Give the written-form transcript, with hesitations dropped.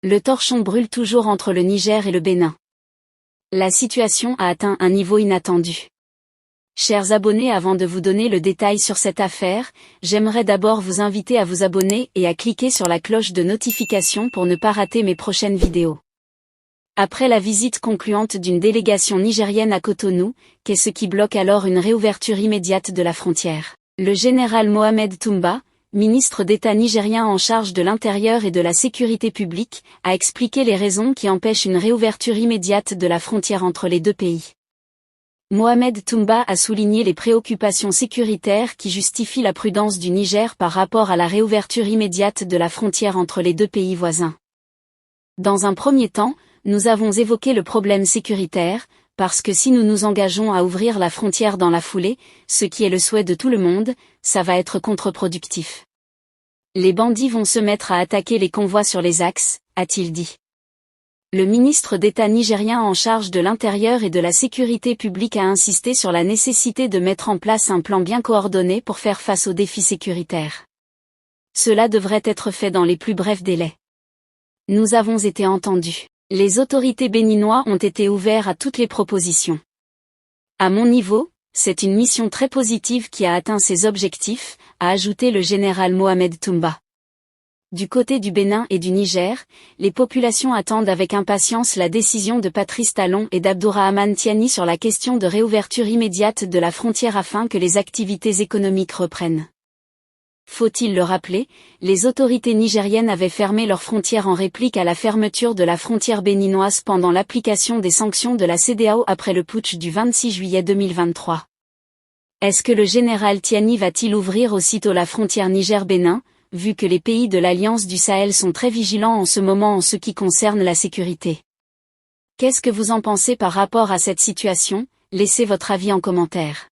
Le torchon brûle toujours entre le Niger et le Bénin. La situation a atteint un niveau inattendu. Chers abonnés, avant de vous donner le détail sur cette affaire, j'aimerais d'abord vous inviter à vous abonner et à cliquer sur la cloche de notification pour ne pas rater mes prochaines vidéos. Après la visite concluante d'une délégation nigérienne à Cotonou, qu'est-ce qui bloque alors une réouverture immédiate de la frontière? Le général Mohamed Toumba, ministre d'État nigérien en charge de l'Intérieur et de la Sécurité publique, a expliqué les raisons qui empêchent une réouverture immédiate de la frontière entre les deux pays. Mohamed Toumba a souligné les préoccupations sécuritaires qui justifient la prudence du Niger par rapport à la réouverture immédiate de la frontière entre les deux pays voisins. Dans un premier temps, nous avons évoqué le problème sécuritaire, parce que si nous nous engageons à ouvrir la frontière dans la foulée, ce qui est le souhait de tout le monde, ça va être contre-productif. Les bandits vont se mettre à attaquer les convois sur les axes, a-t-il dit. Le ministre d'État nigérien en charge de l'Intérieur et de la Sécurité publique a insisté sur la nécessité de mettre en place un plan bien coordonné pour faire face aux défis sécuritaires. Cela devrait être fait dans les plus brefs délais. Nous avons été entendus. Les autorités béninoises ont été ouvertes à toutes les propositions. À mon niveau, c'est une mission très positive qui a atteint ses objectifs, a ajouté le général Mohamed Toumba. Du côté du Bénin et du Niger, les populations attendent avec impatience la décision de Patrice Talon et d'Abdourahmane Tiani sur la question de réouverture immédiate de la frontière afin que les activités économiques reprennent. Faut-il le rappeler, les autorités nigériennes avaient fermé leurs frontières en réplique à la fermeture de la frontière béninoise pendant l'application des sanctions de la CEDEAO après le putsch du 26 juillet 2023. Est-ce que le général Tiani va-t-il ouvrir aussitôt la frontière Niger-Bénin, vu que les pays de l'Alliance du Sahel sont très vigilants en ce moment en ce qui concerne la sécurité? Qu'est-ce que vous en pensez par rapport à cette situation? Laissez votre avis en commentaire.